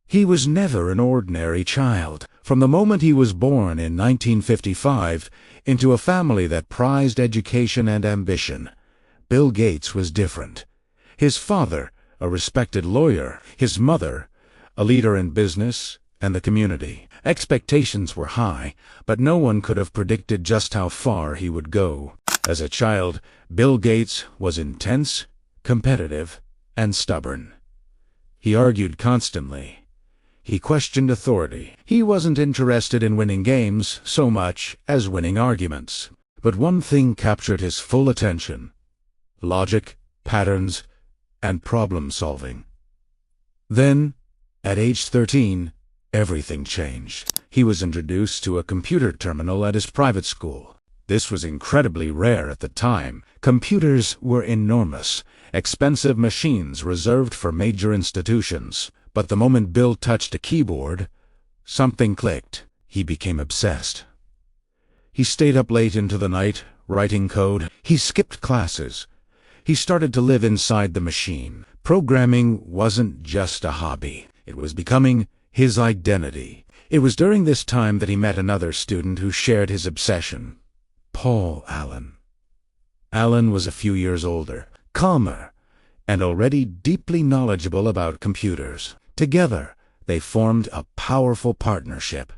He was never an ordinary child. From the moment he was born in 1955 into a family that prized education and ambition, Bill Gates was different. His father, a respected lawyer, his mother, a leader in business and the community. Expectations were high, but no one could have predicted just how far he would go. As a child, Bill Gates was intense, competitive, and stubborn. He argued constantly. He questioned authority. He wasn't interested in winning games so much as winning arguments. But one thing captured his full attention: logic, patterns, and problem-solving. Then, at age 13, everything changed. He was introduced to a computer terminal at his private school. This was incredibly rare at the time. Computers were enormous, expensive machines reserved for major institutions. But the moment Bill touched a keyboard, something clicked. He became obsessed. He stayed up late into the night, writing code. He skipped classes. He started to live inside the machine. Programming wasn't just a hobby. It was becoming his identity. It was during this time that he met another student who shared his obsession, Paul Allen. Allen was a few years older, calmer, and already deeply knowledgeable about computers. Together, they formed a powerful partnership.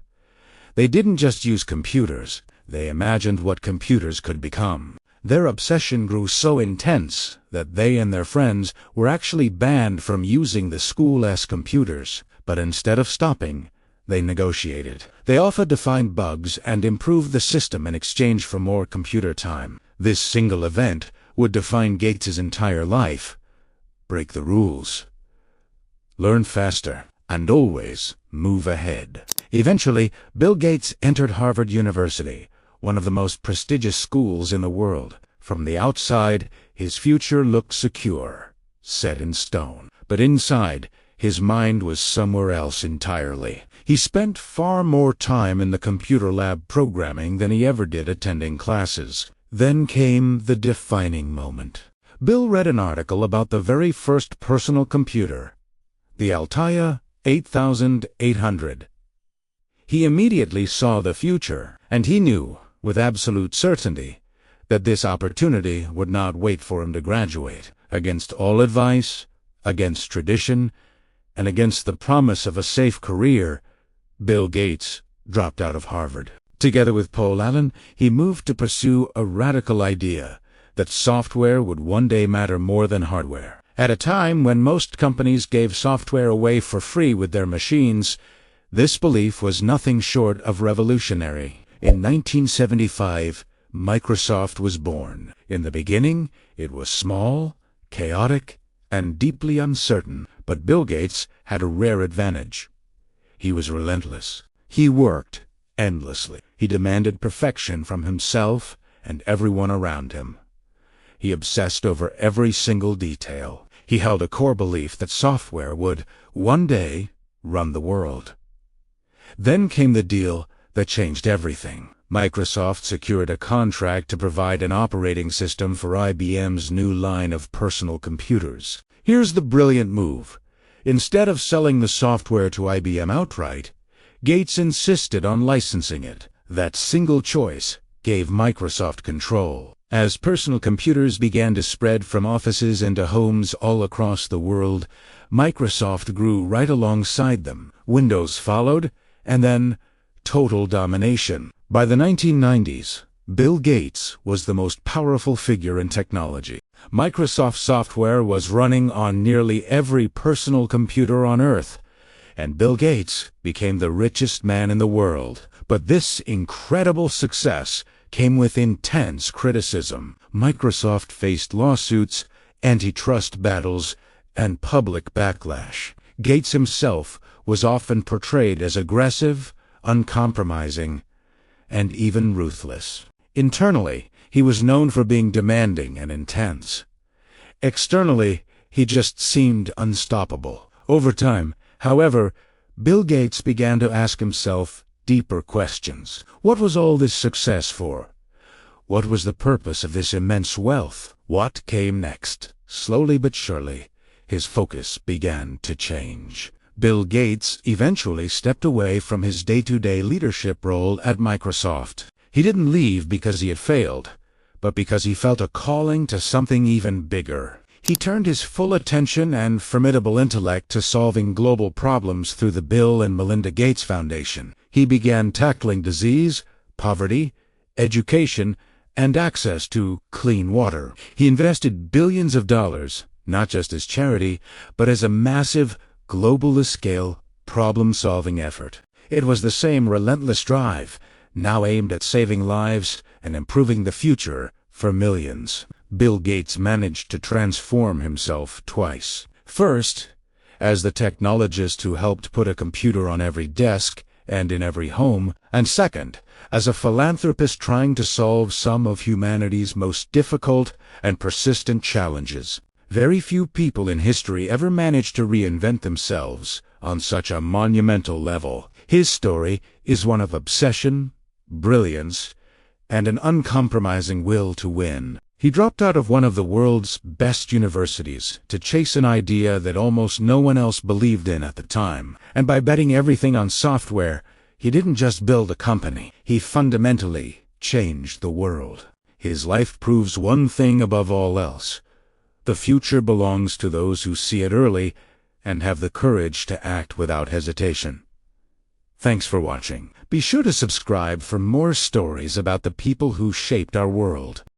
They didn't just use computers, they imagined what computers could become. Their obsession grew so intense that they and their friends were actually banned from using the school's computers. But instead of stopping, they negotiated. They offered to find bugs and improve the system in exchange for more computer time. This single event would define Gates's entire life. Break the rules. Learn faster, and always move ahead. Eventually, Bill Gates entered Harvard University, one of the most prestigious schools in the world. From the outside, his future looked secure, set in stone. But inside, his mind was somewhere else entirely. He spent far more time in the computer lab programming than he ever did attending classes. Then came the defining moment. Bill read an article about the very first personal computer, the Altair 8800. He immediately saw the future, and he knew, with absolute certainty, that this opportunity would not wait for him to graduate. Against all advice, against tradition, and against the promise of a safe career, Bill Gates dropped out of Harvard. Together with Paul Allen, he moved to pursue a radical idea that software would one day matter more than hardware. At a time when most companies gave software away for free with their machines, this belief was nothing short of revolutionary. In 1975, Microsoft was born. In the beginning, it was small, chaotic, and deeply uncertain. But Bill Gates had a rare advantage. He was relentless. He worked endlessly. He demanded perfection from himself and everyone around him. He obsessed over every single detail. He held a core belief that software would, one day, run the world. Then came the deal that changed everything. Microsoft secured a contract to provide an operating system for IBM's new line of personal computers. Here's the brilliant move. Instead of selling the software to IBM outright, Gates insisted on licensing it. That single choice gave Microsoft control. As personal computers began to spread from offices into homes all across the world, Microsoft grew right alongside them. Windows followed, and then total domination. By the 1990s, Bill Gates was the most powerful figure in technology. Microsoft software was running on nearly every personal computer on Earth, and Bill Gates became the richest man in the world. But this incredible success came with intense criticism. Microsoft faced lawsuits, antitrust battles, and public backlash. Gates himself was often portrayed as aggressive, uncompromising, and even ruthless. Internally, he was known for being demanding and intense. Externally, he just seemed unstoppable. Over time, however, Bill Gates began to ask himself deeper questions. What was all this success for? What was the purpose of this immense wealth? What came next? Slowly but surely, his focus began to change. Bill Gates eventually stepped away from his day-to-day leadership role at Microsoft. He didn't leave because he had failed, but because he felt a calling to something even bigger. He turned his full attention and formidable intellect to solving global problems through the Bill and Melinda Gates Foundation. He began tackling disease, poverty, education, and access to clean water. He invested billions of dollars, not just as charity, but as a massive, global-scale, problem-solving effort. It was the same relentless drive, now aimed at saving lives and improving the future for millions. Bill Gates managed to transform himself twice. First, as the technologist who helped put a computer on every desk and in every home, and second, as a philanthropist trying to solve some of humanity's most difficult and persistent challenges. Very few people in history ever managed to reinvent themselves on such a monumental level. His story is one of obsession, brilliance, and an uncompromising will to win. He dropped out of one of the world's best universities to chase an idea that almost no one else believed in at the time. And by betting everything on software, he didn't just build a company, he fundamentally changed the world. His life proves one thing above all else: the future belongs to those who see it early and have the courage to act without hesitation. Thanks for watching. Be sure to subscribe for more stories about the people who shaped our world.